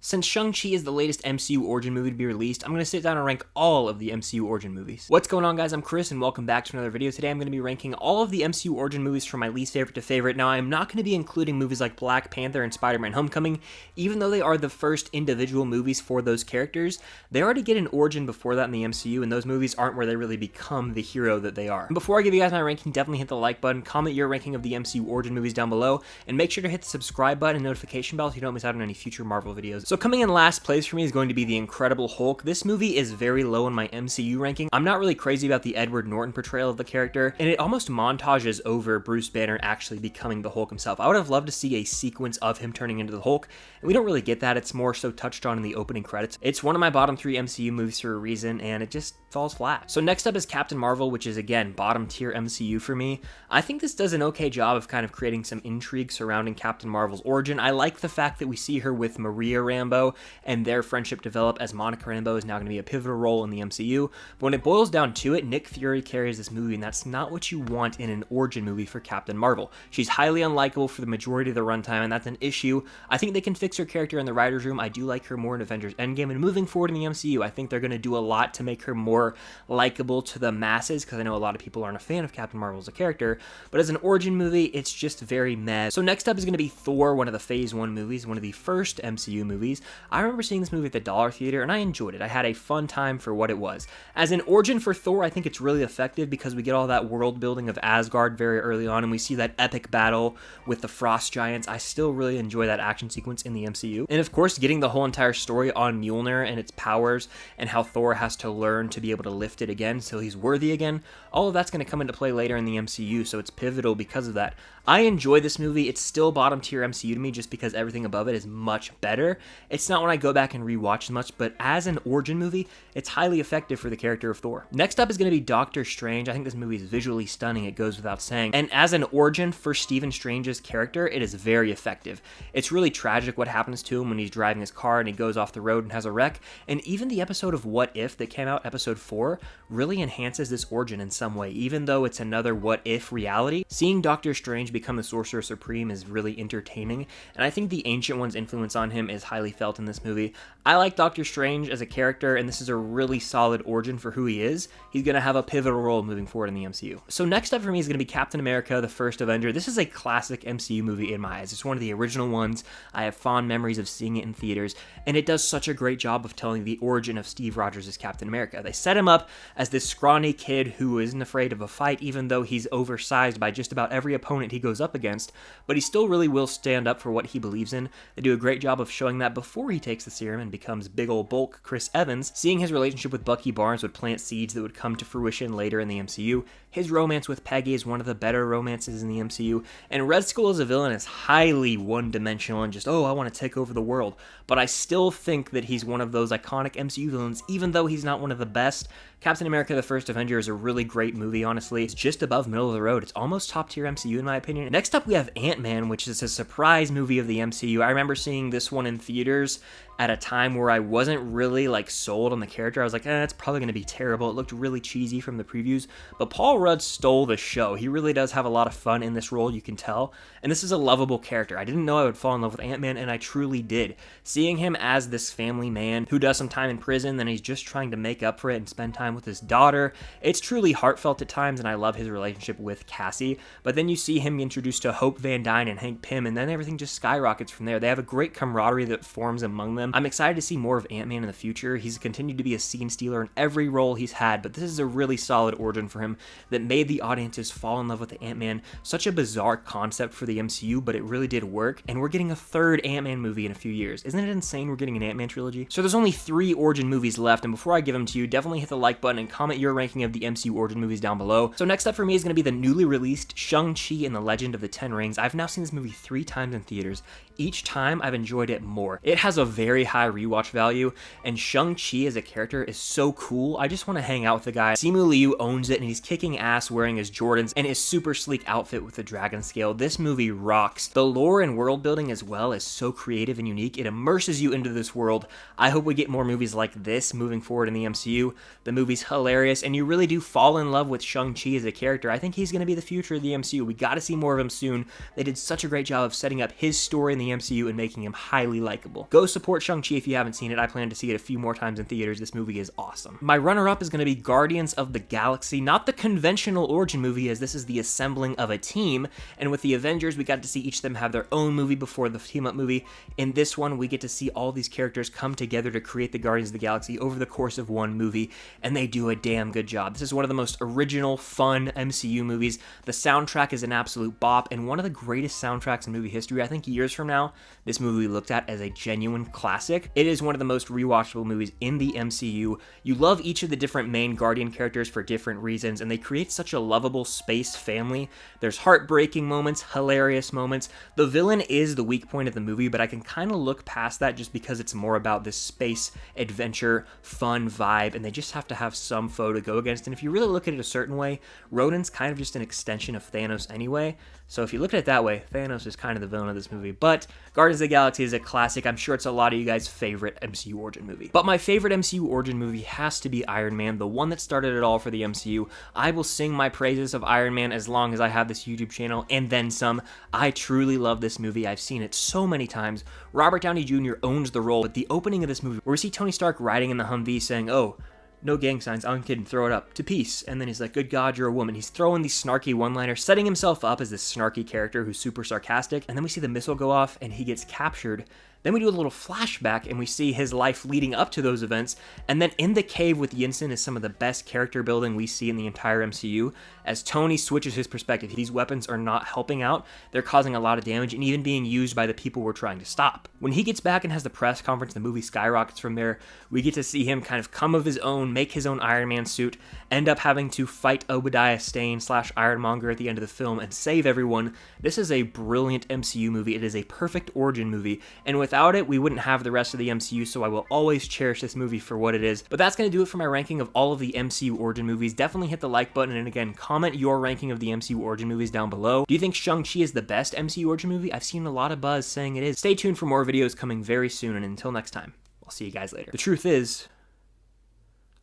Since Shang-Chi is the latest MCU origin movie to be released, I'm going to sit down and rank all of the MCU origin movies. What's going on, guys? I'm Chris, and welcome back to another video. Today I'm going to be ranking all of the MCU origin movies from my least favorite to favorite. Now, I'm not going to be including movies like Black Panther and Spider-Man Homecoming, even though they are the first individual movies for those characters. They already get an origin before that in the MCU, and those movies aren't where they really become the hero that they are. And before I give you guys my ranking, definitely hit the like button, comment your ranking of the MCU origin movies down below, and make sure to hit the subscribe button and notification bell so you don't miss out on any future Marvel videos. So coming in last place for me is going to be The Incredible Hulk. This movie is very low in my MCU ranking. I'm not really crazy about the Edward Norton portrayal of the character, and it almost montages over Bruce Banner actually becoming the Hulk himself. I would have loved to see a sequence of him turning into the Hulk, and we don't really get that. It's more so touched on in the opening credits. It's one of my bottom 3 MCU movies for a reason, and it just falls flat. So next up is Captain Marvel, which is again bottom tier MCU for me. I think this does an okay job of kind of creating some intrigue surrounding Captain Marvel's origin. I like the fact that we see her with Maria Rambeau and their friendship develop, as Monica Rambeau is now going to be a pivotal role in the MCU. But when it boils down to it, Nick Fury carries this movie, and that's not what you want in an origin movie for Captain Marvel. She's highly unlikable for the majority of the runtime, and that's an issue. I think they can fix her character in the writer's room. I do like her more in Avengers Endgame, and moving forward in the MCU, I think they're going to do a lot to make her more likable to the masses, because I know a lot of people aren't a fan of Captain Marvel as a character, but as an origin movie, it's just very meh. So next up is going to be Thor, one of the Phase 1 movies, one of the first MCU movies. I remember seeing this movie at the Dollar Theater, and I enjoyed it. I had a fun time for what it was. As an origin for Thor, I think it's really effective because we get all that world building of Asgard very early on, and we see that epic battle with the Frost Giants. I still really enjoy that action sequence in the MCU. And of course, getting the whole entire story on Mjolnir and its powers and how Thor has to learn to be able to lift it again so he's worthy again, all of that's going to come into play later in the MCU, so it's pivotal because of that. I enjoy this movie. It's still bottom tier MCU to me just because everything above it is much better. It's not when I go back and rewatch as much, but as an origin movie, it's highly effective for the character of Thor. Next up is going to be Doctor Strange. I think this movie is visually stunning, it goes without saying. And as an origin for Stephen Strange's character, it is very effective. It's really tragic what happens to him when he's driving his car and he goes off the road and has a wreck. And even the episode of What If that came out, episode 4, really enhances this origin in some way. Even though it's another what if reality, seeing Doctor Strange become the Sorcerer Supreme is really entertaining, and I think the Ancient One's influence on him is highly felt in this movie. I like Doctor Strange as a character, and this is a really solid origin for who he is. He's going to have a pivotal role moving forward in the MCU. So next up for me is going to be Captain America, the First Avenger. This is a classic MCU movie in my eyes. It's one of the original ones. I have fond memories of seeing it in theaters, and it does such a great job of telling the origin of Steve Rogers as Captain America. They set him up as this scrawny kid who isn't afraid of a fight, even though he's oversized by just about every opponent he goes up against, but he still really will stand up for what he believes in. They do a great job of showing that before he takes the serum and becomes big ol' bulk Chris Evans. Seeing his relationship with Bucky Barnes would plant seeds that would come to fruition later in the MCU. His romance with Peggy is one of the better romances in the MCU, and Red Skull as a villain is highly one-dimensional and just, oh, I want to take over the world, but I still think that he's one of those iconic MCU villains, even though he's not one of the best. Captain America the First Avenger is a really great movie, honestly. It's just above middle of the road. It's almost top tier MCU in my opinion. Next up we have Ant-Man, which is a surprise movie of the MCU. I remember seeing this one in theaters at a time where I wasn't really sold on the character. I was like, it's probably going to be terrible. It looked really cheesy from the previews, but Paul Rudd stole the show. He really does have a lot of fun in this role, you can tell, and this is a lovable character. I didn't know I would fall in love with Ant-Man, and I truly did. Seeing him as this family man who does some time in prison, then he's just trying to make up for it and spend time with his daughter, it's truly heartfelt at times, and I love his relationship with Cassie. But then you see him introduced to Hope Van Dyne and Hank Pym, and then everything just skyrockets from there. They have a great camaraderie that forms among them. I'm excited to see more of Ant-Man in the future. He's continued to be a scene stealer in every role he's had, but this is a really solid origin for him that made the audiences fall in love with the Ant-Man. Such a bizarre concept for the MCU, but it really did work, and we're getting a third Ant-Man movie in a few years. Isn't it insane we're getting an Ant-Man trilogy? So there's only 3 origin movies left, and before I give them to you, definitely hit the like button and comment your ranking of the MCU origin movies down below. So next up for me is going to be the newly released Shang-Chi and the Legend of the Ten Rings. I've now seen this movie 3 times in theaters. Each time I've enjoyed it more. It has a very high rewatch value, and Shang-Chi as a character is so cool. I just want to hang out with the guy. Simu Liu owns it, and he's kicking ass wearing his Jordans and his super sleek outfit with the dragon scale. This movie rocks. The lore and world building as well is so creative and unique. It immerses you into this world. I hope we get more movies like this moving forward in the MCU. The movie's hilarious, and you really do fall in love with Shang-Chi as a character. I think he's going to be the future of the MCU. We got to see more of him soon. They did such a great job of setting up his story in the the MCU and making him highly likable. Go support Shang-Chi if you haven't seen it. I plan to see it a few more times in theaters. This movie is awesome. My runner-up is going to be Guardians of the Galaxy, not the conventional origin movie, as this is the assembling of a team, and with the Avengers, we got to see each of them have their own movie before the team-up movie. In this one, we get to see all these characters come together to create the Guardians of the Galaxy over the course of one movie, and they do a damn good job. This is one of the most original, fun MCU movies. The soundtrack is an absolute bop, and one of the greatest soundtracks in movie history. I think years from now, this movie will be looked at as a genuine classic. It is one of the most rewatchable movies in the MCU. You love each of the different main Guardian characters for different reasons, and they create such a lovable space family. There's heartbreaking moments, hilarious moments. The villain is the weak point of the movie, but I can kind of look past that just because it's more about this space adventure fun vibe, and they just have to have some foe to go against. And if you really look at it a certain way, Rodin's kind of just an extension of Thanos anyway. So if you look at it that way, Thanos is kind of the villain of this movie. But Guardians of the Galaxy is a classic. I'm sure it's a lot of you guys' favorite MCU origin movie. But my favorite MCU origin movie has to be Iron Man, the one that started it all for the MCU. I will sing my praises of Iron Man as long as I have this YouTube channel, and then some. I truly love this movie. I've seen it so many times. Robert Downey Jr. owns the role, but the opening of this movie, where we see Tony Stark riding in the Humvee saying, "Oh, no gang signs, I'm kidding, throw it up, to peace." And then he's like, "Good God, you're a woman." He's throwing these snarky one-liners, setting himself up as this snarky character who's super sarcastic. And then we see the missile go off and he gets captured. Then we do a little flashback and we see his life leading up to those events. And then in the cave with Yinsen is some of the best character building we see in the entire MCU. As Tony switches his perspective, these weapons are not helping out. They're causing a lot of damage and even being used by the people we're trying to stop. When he gets back and has the press conference, the movie skyrockets from there. We get to see him kind of come of his own, make his own Iron Man suit, end up having to fight Obadiah Stane / Ironmonger at the end of the film and save everyone. This is a brilliant MCU movie. It is a perfect origin movie. And without it, we wouldn't have the rest of the MCU, so I will always cherish this movie for what it is. But that's going to do it for my ranking of all of the MCU origin movies. Definitely hit the like button, and again, comment your ranking of the MCU origin movies down below. Do you think Shang-Chi is the best MCU origin movie? I've seen a lot of buzz saying it is. Stay tuned for more videos coming very soon, and until next time, I'll see you guys later. The truth is,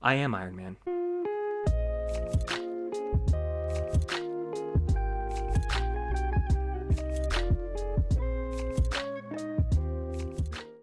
I am Iron Man.